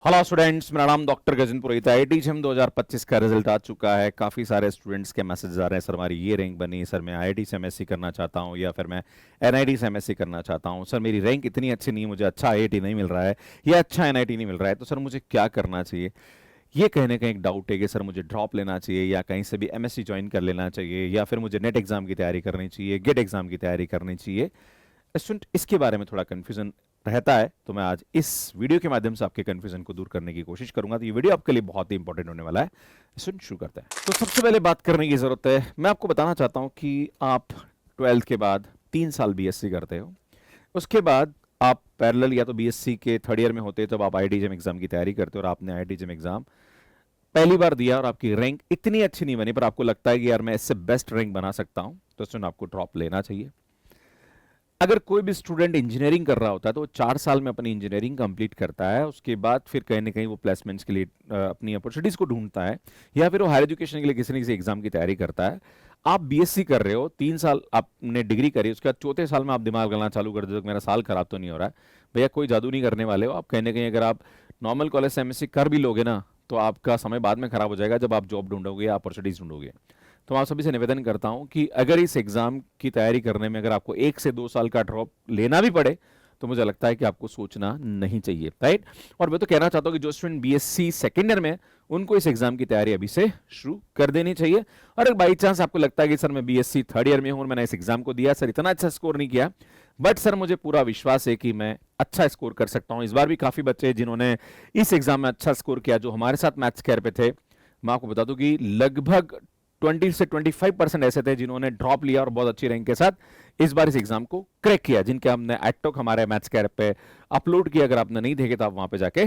Hello students, मेरा नाम doctor Gajan पुरोहित है। आईआईटी 2025 का रिजल्ट आ चुका है। काफ़ी सारे स्टूडेंट्स के मैसेज आ रहे हैं, सर हमारी ये रैंक बनी, सर मैं आईआईटी से एमएससी करना चाहता हूँ या फिर मैं एनआईटी से एमएससी करना चाहता हूँ, सर मेरी रैंक इतनी अच्छी नहीं है, मुझे अच्छा आईआईटी नहीं मिल रहा है या अच्छा एनआईटी नहीं मिल रहा है, तो सर मुझे क्या करना चाहिए। ये कहने ना कहीं एक डाउट है कि सर मुझे ड्रॉप लेना चाहिए या कहीं से भी एमएससी ज्वाइन कर लेना चाहिए या फिर मुझे नेट एग्जाम की तैयारी करनी चाहिए, गेट एग्जाम की तैयारी करनी चाहिए। स्टूडेंट इसके बारे में थोड़ा कंफ्यूजन रहता है, तो मैं आज इस वीडियो के माध्यम से आपके कंफ्यूजन को दूर करने की कोशिश करूंगा। तो ये वीडियो आपके लिए बहुत ही इंपॉर्टेंट होने वाला है। स्टूडेंट शुरू करते हैं। तो सबसे पहले बात करने की जरूरत है, मैं आपको बताना चाहता हूं कि आप 12th के बाद 3 साल बीएससी करते हो, उसके बाद आप पैरेलल या तो बीएससी के थर्ड ईयर में होते हैं तब आप आईआईटी एग्जाम की तैयारी करते हो और आपने आईआईटी एग्जाम पहली बार दिया और आपकी रैंक इतनी अच्छी नहीं बनी, पर आपको लगता है कि यार मैं इससे बेस्ट रैंक बना सकता हूं, तो स्टूडेंट आपको ड्रॉप लेना चाहिए। अगर कोई भी स्टूडेंट इंजीनियरिंग कर रहा होता है तो वो 4 साल में अपनी इंजीनियरिंग कंप्लीट करता है, उसके बाद फिर कहीं ना कहीं वो प्लेसमेंट्स के लिए अपनी अपॉर्चुनिटीज को ढूंढता है या फिर वो हायर एजुकेशन के लिए किसी न किसी एग्जाम की तैयारी करता है। आप बीएससी कर रहे हो, 3 साल आपने डिग्री करी, उसके बाद चौथे साल में आप दिमाग लगाना चालू कर दो, मेरा साल खराब तो नहीं हो रहा है। भैया कोई जादू नहीं करने वाले हो आप, कहीं ना कहीं अगर आप नॉर्मल कॉलेज से एमएससी कर भी लोगे ना, तो आपका समय बाद में खराब हो जाएगा जब आप जॉब ढूंढोगे या अपॉर्चुनिटीज ढूंढोगे। तो मैं आप सभी से निवेदन करता हूं कि अगर इस एग्जाम की तैयारी करने में अगर आपको 1 से 2 साल का ड्रॉप लेना भी पड़े, तो मुझे लगता है कि आपको सोचना नहीं चाहिए, राइट। और मैं तो कहना चाहता हूं कि जो स्टूडेंट बीएससी सेकेंड ईयर में, उनको इस एग्जाम की तैयारी अभी से शुरू कर देनी चाहिए। और अगर बाई चांस आपको लगता है कि सर मैं बीएससी थर्ड ईयर में हूं और मैंने इस एग्जाम को दिया, सर इतना अच्छा स्कोर नहीं किया, बट सर मुझे पूरा विश्वास है कि मैं अच्छा स्कोर कर सकता हूं। इस बार भी काफी बच्चे हैं जिन्होंने इस एग्जाम में अच्छा स्कोर किया, जो हमारे साथ मैथ्स कैर पे थे। मैं आपको बता दूं कि लगभग 20 से 25% ऐसे थे जिन्होंने ड्रॉप लिया और बहुत अच्छी रैंक के साथ इस बार इस एग्जाम को क्रैक किया, जिनके हमने एटॉक हमारे मैथ्स कैर पे अपलोड किया। अगर आपने नहीं देखे तो आप वहां पे जाके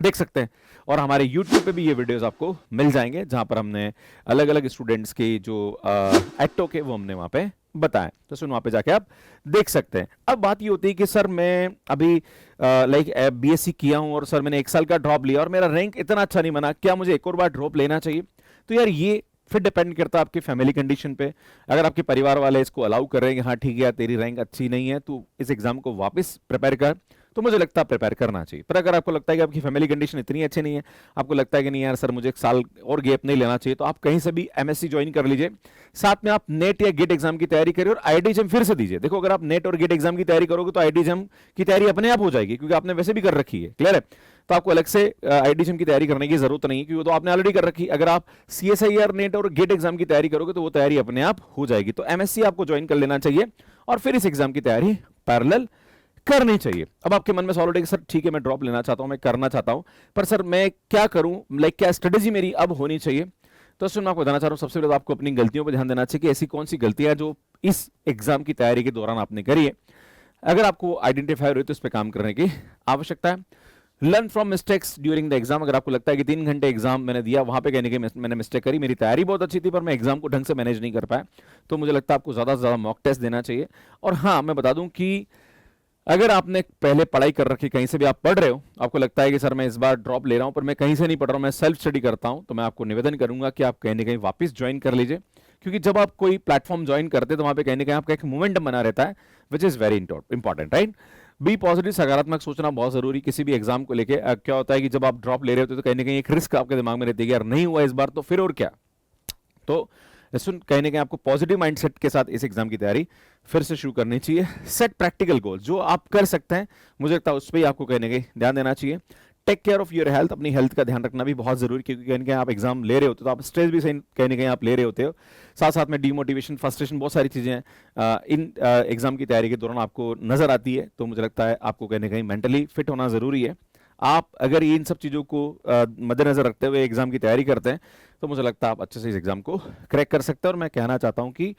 देख सकते हैं, और हमारे YouTube पे भी ये वीडियोस आपको मिल जाएंगे जहां पर हमने अलग अलग स्टूडेंट्स की जो एटॉक है वो हमने वहां पे बताएं, तो सुन वहां पे जाके आप देख सकते हैं। अब बात ये होती है कि सर मैं अभी लाइक बीएससी किया हूं और सर मैंने 1 साल का ड्रॉप लिया और मेरा रैंक इतना अच्छा नहीं बना, क्या मुझे एक और बार ड्रॉप लेना चाहिए। तो यार ये फिर डिपेंड करता है आपकी फैमिली कंडीशन पे। अगर आपके परिवार वाले इसको अलाउ कर रहे हैं कि हाँ ठीक है तेरी रैंक अच्छी नहीं है, तो इस एग्जाम को वापस प्रिपेयर कर, तो मुझे लगता है प्रिपेयर करना चाहिए। पर अगर आपको लगता है कि आपकी फैमिली कंडीशन इतनी अच्छी नहीं है, आपको लगता है कि नहीं यार सर मुझे 1 साल और गैप नहीं लेना चाहिए, तो आप कहीं से भी एमएससी ज्वाइन कर लीजिए, साथ में आप नेट या गेट एग्जाम की तैयारी करिए और आईआईटी एग्जाम फिर से दीजिए। देखो अगर आप नेट और गेट एग्जाम की तैयारी करोगे तो आईआईटी एग्जाम की तैयारी अपने आप हो जाएगी, क्योंकि आपने वैसे भी कर रखी है, क्लियर है। तो आपको अलग से आईआईटी एग्जाम की तैयारी करने की जरूरत नहीं है, क्योंकि तो आपने ऑलरेडी कर रखी। अगर आप सीएसआईआर नेट और गेट एग्जाम की तैयारी करोगे तो वो तैयारी अपने आप हो जाएगी। तो एमएससी आपको ज्वाइन कर लेना चाहिए और फिर इस एग्जाम की तैयारी पैरेलल करनी चाहिए। अब आपके मन में सवाल उठेगा, सर ठीक है मैं ड्रॉप लेना चाहता हूं, मैं करना चाहता हूं, पर सर मैं क्या करूं, लाइक क्या स्ट्रेटेजी मेरी अब होनी चाहिए। तो सुन मैं आपको बताना चाह रहा हूं, सबसे पहले तो आपको अपनी गलतियों पर ध्यान देना चाहिए कि ऐसी कौन सी गलतियां जो इस एग्जाम की तैयारी के दौरान आपने करी है। अगर आपको आइडेंटिफाई हो रही है तो इस पर काम करने की आवश्यकता है। Learn from mistakes during the exam. अगर आपको लगता है कि 3 घंटे एग्जाम मैंने दिया, वहां पे कहने की मैंने मिस्टेक करी, मेरी तैयारी बहुत अच्छी थी पर मैं एग्जाम को ढंग से मैनेज नहीं कर पाया, तो मुझे लगता है आपको ज्यादा से ज्यादा मॉक टेस्ट देना चाहिए। और हाँ मैं बता दूं कि अगर आपने पहले पढ़ाई कर रखी, कहीं से भी आप पढ़ रहे हो, आपको लगता है कि सर मैं इस बार ड्रॉप ले रहा हूं पर मैं कहीं से नहीं पढ़ रहा हूं, मैं सेल्फ स्टडी करता हूं, तो मैं आपको निवेदन करूंगा कि आप कहीं ना कहीं वापस ज्वाइन कर लीजिए। क्योंकि जब आप कोई प्लेटफॉर्म ज्वाइन करते हैं तो वहां पे कहीं ना कहीं आपका एक मोमेंटम बना रहता है, which is very important, right. Be positive, सकारात्मक सोचना बहुत जरूरी किसी भी एग्जाम को लेके। क्या होता है कि जब आप ड्रॉप ले रहे होते तो कहीं ना कहीं एक रिस्क आपके दिमाग में रहती है कि यार नहीं हुआ इस बार तो फिर और क्या। तो सुन कहीं ना कहीं आपको पॉजिटिव माइंडसेट के साथ इस एग्जाम की तैयारी फिर से शुरू करनी चाहिए। सेट प्रैक्टिकल गोल जो आप कर सकते हैं, मुझे लगता है उस पर ही आपको कहीं ना कहीं ध्यान देना चाहिए। Take care of your health, अपनी हेल्थ का ध्यान रखना भी बहुत जरूरी, क्योंकि कहीं ना कहीं आप एग्जाम ले रहे होते हो तो आप स्ट्रेस भी कहीं ना कहीं आप ले रहे होते हो, साथ साथ में डिमोटिवेशन, फ्रस्ट्रेशन, बहुत सारी चीजें इन एग्जाम की तैयारी के दौरान आपको नजर आती है। तो मुझे लगता है आपको कहीं ना कहीं मेंटली फिट होना जरूरी है। आप अगर इन सब चीज़ों को मद्देनजर रखते हुए एग्जाम की तैयारी करते हैं, तो मुझे लगता है आप अच्छे से इस एग्जाम को क्रैक कर सकते हैं। और मैं कहना चाहता हूं कि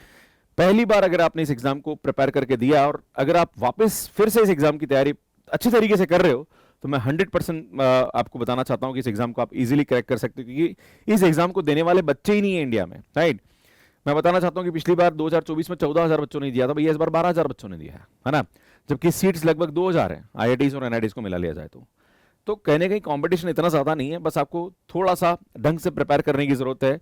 पहली बार अगर आपने इस एग्जाम को प्रिपेयर करके दिया और अगर आप वापस फिर से इस एग्जाम की तैयारी अच्छी तरीके से कर रहे हो, तो मैं 100% आपको बताना चाहता हूं कि इस एग्जाम को आप इजीली क्रैक कर सकते हो, क्योंकि इस एग्जाम को देने वाले बच्चे ही नहीं है इंडिया में, राइट। मैं बताना चाहता हूं कि पिछली बार 2024 में 14,000 बच्चों ने दिया था, भैया इस बार 12,000 बच्चों ने दिया है ना। जबकि सीट्स लगभग 2,000 है आईआईटीज और एनआईटीज को मिला लिया जाए तो कहने कहीं कंपटीशन इतना ज्यादा नहीं है, बस आपको थोड़ा सा ढंग से प्रिपेयर करने की जरूरत है।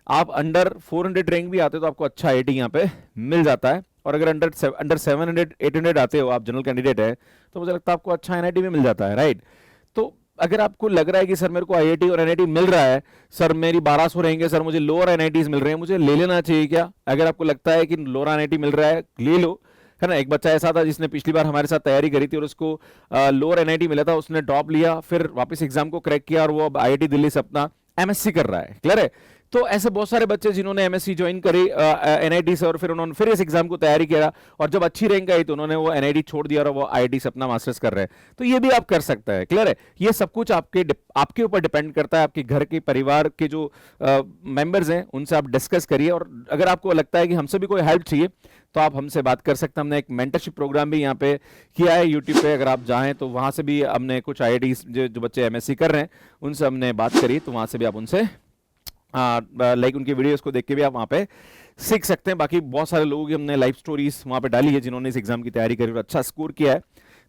आप अंडर 400 रैंक भी आते हो तो आपको अच्छा आईआईटी यहाँ पे मिल जाता है, और अगर अंडर 700 800 आते हो, आप जनरल कैंडिडेट है, तो मुझे लगता है आपको अच्छा एनआईटी भी मिल जाता है, राइट। तो अगर आपको लग रहा है कि सर मेरे को आईआईटी और एनआईटी मिल रहा है, सर मेरी 1200 रहेंगे, सर मुझे लोअर एनआईटीज मिल रहे हैं, मुझे ले लेना चाहिए क्या? अगर आपको लगता है कि लोअर एनआईटी मिल रहा है, ले लो, है ना। एक बच्चा ऐसा था जिसने पिछली बार हमारे साथ तैयारी करी थी और उसको लोअर एनआईटी मिला था, उसने ड्रॉप लिया, फिर वापस एग्जाम को क्रैक किया और वो अब आईआईटी दिल्ली से अपना एमएससी कर रहा है। क्लियर है? तो ऐसे बहुत सारे बच्चे जिन्होंने एमएससी ज्वाइन करी एनआईटी से और फिर उन्होंने फिर इस एग्जाम को तैयारी किया और जब अच्छी रैंक आई तो उन्होंने वो एनआईटी छोड़ दिया और वो आईआईटी से अपना मास्टर्स कर रहे हैं। तो ये भी आप कर सकते हैं। क्लियर है? ये सब कुछ आपके ऊपर डिपेंड करता है, आपके घर के परिवार के जो मेंबर्स हैं उनसे आप डिस्कस करिए, और अगर आपको लगता है कि हमसे भी कोई हेल्प चाहिए तो आप हमसे बात कर सकते हैं। हमने एक मेंटरशिप प्रोग्राम भी यहाँ पे किया है यूट्यूब पे, अगर आप चाहें तो वहाँ से भी हमने कुछ आईआईटी जो बच्चे एमएससी कर रहे हैं उनसे हमने बात करी, तो वहाँ से भी आप उनसे लाइक उनकी वीडियोस को देख के भी आप वहाँ पे सीख सकते हैं। बाकी बहुत सारे लोगों की हमने लाइफ स्टोरीज वहाँ पे डाली है जिन्होंने इस एग्जाम की तैयारी करी और अच्छा स्कोर किया है।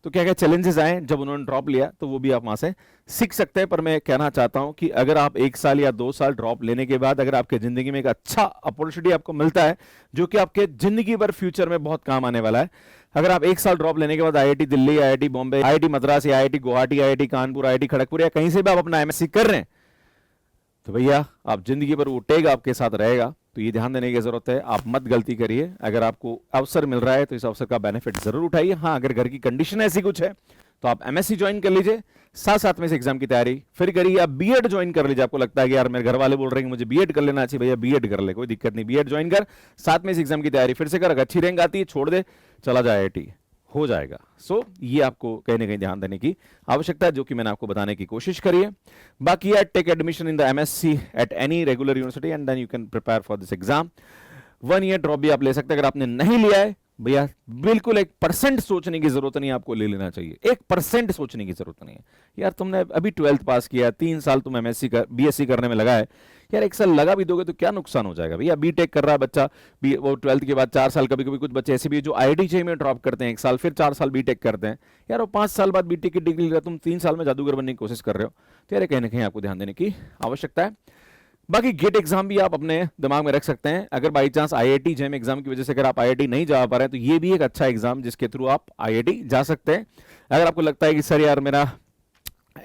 तो क्या क्या चैलेंजेस आए जब उन्होंने ड्रॉप लिया, तो वो भी आप वहाँ से सीख सकते हैं। पर मैं कहना चाहता हूँ कि अगर आप 1 साल या 2 साल ड्रॉप लेने के बाद अगर आपके जिंदगी में एक अच्छा अपॉर्चुनिटी आपको मिलता है जो कि आपके जिंदगी भर फ्यूचर में बहुत काम आने वाला है, अगर आप 1 साल ड्रॉप लेने के बाद IIT Delhi, IIT Bombay, IIT Madras या IIT Guwahati, IIT Kanpur, IIT Kharagpur या कहीं से भी आप अपना एमएससी कर रहे हैं, तो भैया आप जिंदगी पर वो टैग आपके साथ रहेगा। तो ये ध्यान देने की जरूरत है, आप मत गलती करिए। अगर आपको अवसर मिल रहा है तो इस अवसर का बेनिफिट जरूर उठाइए। हाँ, अगर घर की कंडीशन ऐसी कुछ है तो आप एमएससी ज्वाइन कर लीजिए, साथ साथ में इस एग्जाम की तैयारी फिर करिए। आप बीएड ज्वाइन कर लीजिए, आपको लगता है कि यार मेरे घर वाले बोल रहे हैं कि मुझे बीएड कर लेना चाहिए, भैया बीएड कर ले, कोई दिक्कत नहीं, बीएड ज्वाइन कर, साथ में इस एग्जाम की तैयारी फिर से कर। अगर अच्छी रैंक आती है छोड़ दे, चला जाए आईआईटी, हो जाएगा। सो ये आपको कहीं ना कहीं ध्यान देने की आवश्यकता है, जो कि मैंने आपको बताने की कोशिश करी है। बाकी यार, take admission in the MSc at any regular university and then you can prepare for this exam. 1 year drop भी आप ले सकते हैं। अगर आपने नहीं लिया है भैया, बिल्कुल 1% सोचने की जरूरत नहीं, आपको ले लेना चाहिए। 1% सोचने की जरूरत नहीं है। यार तुमने अभी 12th पास किया, 3 साल तुम एमएससी बीएससी करने में लगा है, यार 1 साल लगा भी दोगे तो क्या नुकसान हो जाएगा भैया। बीटेक कर रहा है बच्चा, वो 12th के बाद 4 साल, कभी कभी कुछ बच्चे ऐसे भी जो आईआईटी में ड्रॉप करते हैं 1 साल, फिर 4 साल बीटेक करते हैं। यार वो 5 साल बाद बीटेक की डिग्री ले, तुम 3 साल में जादूगर बनने की कोशिश कर रहे हो, तो यार कहीं ना कहीं आपको ध्यान देने की आवश्यकता है। बाकी गेट एग्जाम भी आप अपने दिमाग में रख सकते हैं। अगर by chance IIT JAM exam की वजह से अगर आप आईआईटी नहीं जा पा रहे हैं तो ये भी एक अच्छा एग्जाम जिसके थ्रू आप आईआईटी जा सकते हैं। अगर आपको लगता है कि सर यार मेरा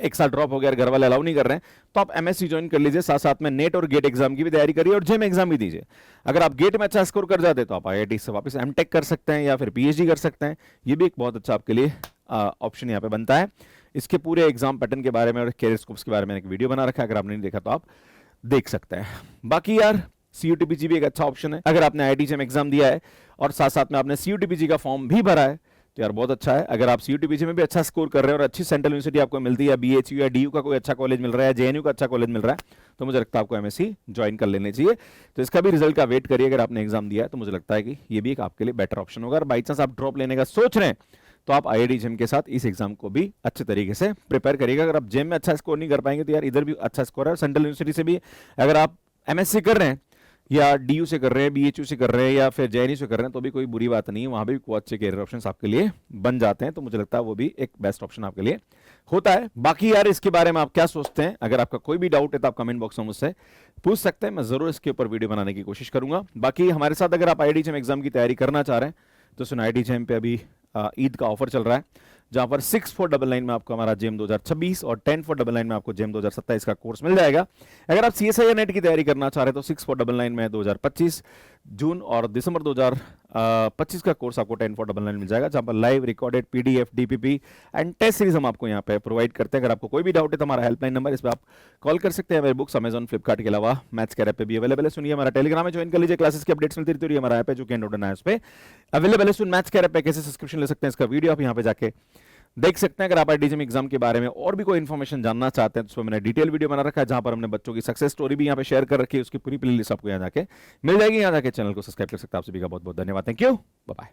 1 साल ड्रॉप हो गया, घर वाले अलाउ नहीं कर रहे हैं, तो आप एमएससी ज्वाइन कर लीजिए, साथ साथ में नेट और गेट एग्जाम की भी तैयारी करिए और जेम एग्जाम भी दीजिए। अगर आप गेट में अच्छा स्कोर कर जाते हैं तो आप आईआईटी से वापस एमटेक कर सकते हैं या फिर पीएचडी कर सकते हैं। ये भी एक बहुत अच्छा आपके लिए ऑप्शन यहाँ पे बनता है। इसके पूरे एग्जाम पैटर्न के बारे में और कैरियर स्कोप्स के बारे में एक वीडियो बना रखा है, अगर आपने नहीं देखा तो आप देख सकते हैं। बाकी यार सीयूटीपीजी भी एक अच्छा ऑप्शन है। अगर आपने आईआईटी जेम एग्जाम दिया है और साथ साथ में आपने सीयूटीपीजी का फॉर्म भी भरा है तो यार बहुत अच्छा है। अगर आप सीयूटीपीजी में भी अच्छा स्कोर कर रहे हैं और अच्छी सेंट्रल यूनिवर्सिटी आपको मिलती है, बीएचयू या डीयू का कोई अच्छा कॉलेज मिल रहा है, जेएनयू का अच्छा कॉलेज मिल रहा है, तो मुझे लगता है आपको एमएससी ज्वाइन कर लेने चाहिए। तो इसका भी रिजल्ट का वेट करिए। अगर आपने एग्जाम दिया है तो मुझे लगता है कि ये भी एक आपके लिए बेटर ऑप्शन होगा। और बाई चांस आप ड्रॉप लेने का सोच रहे हैं तो आप आईआईटी जेम के साथ इस एग्जाम को भी अच्छे तरीके से प्रिपेयर करिएगा। अगर आप जेम में अच्छा स्कोर नहीं कर पाएंगे तो यार इधर भी अच्छा स्कोर है। सेंट्रल यूनिवर्सिटी से भी अगर आप एमएससी कर रहे हैं या डीयू से कर रहे हैं, बीएचयू से कर रहे हैं या फिर जेएनयू से कर रहे हैं तो भी कोई बुरी बात नहीं है, वहां भी बहुत अच्छे कैरियर ऑप्शंस आपके लिए बन जाते हैं। तो मुझे लगता है वो भी एक बेस्ट ऑप्शन आपके लिए होता है। बाकी यार इसके बारे में आप क्या सोचते हैं? अगर आपका कोई भी डाउट है तो आप कमेंट बॉक्स में मुझसे पूछ सकते हैं, मैं जरूर इसके ऊपर वीडियो बनाने की कोशिश करूंगा। बाकी हमारे साथ अगर आप आईआईटी जेम एग्जाम की तैयारी करना चाह रहे हैं तो सुन आईआईटी जेम पे अभी ईद का ऑफर चल रहा है, जहां पर 6499 में आपको हमारा जेम 2026 और 10499 में आपको जेम 2027 का कोर्स मिल जाएगा। अगर आप सीएसआई या नेट की तैयारी करना चाह रहे हैं तो 6499 में 2025 जून और दिसंबर 2025 का कोर्स आपको 10499 मिल जाएगा, जहां पर live recorded PDF, DPP and test series हम आपको यहाँ पे प्रोवाइड करते हैं। अगर आपको कोई भी डाउट है तो हमारा हेल्पलाइन नंबर, इस पर आप कॉल कर सकते हैं। मेरे बुक्स अमेजॉन, फ्लिपकार्ट के अलावा मैथ्स के ऐप पे भी अवेलेबल है। सुनिए, हमारा टेलीग्राम में ज्वाइन कर लीजिए, क्लासेस की अपडेट्स मिलती रहती है। हमारा ऐप है जो कि एंड्रॉइड एंड आईओएस पे अवेलेबल है। सुन मैथ्स के ऐप पे कैसे सब्सक्रिप्शन ले सकते हैं, इसका वीडियो आप यहाँ पे जाके देख सकते हैं। अगर आप आईआईटी जेम एग्जाम के बारे में और भी कोई इन्फॉर्मेशन जानना चाहते हैं तो उसमें मैंने डिटेल वीडियो बना रखा है, जहां पर हमने बच्चों की सक्सेस स्टोरी भी यहाँ पे शेयर कर रखी है। उसकी पूरी प्लेलिस्ट आपको यहाँ जाके मिल जाएगी। यहाँ जाके चैनल को सब्सक्राइब कर सकते हैं। आप सभी का बहुत बहुत धन्यवाद। Thank you, bye bye.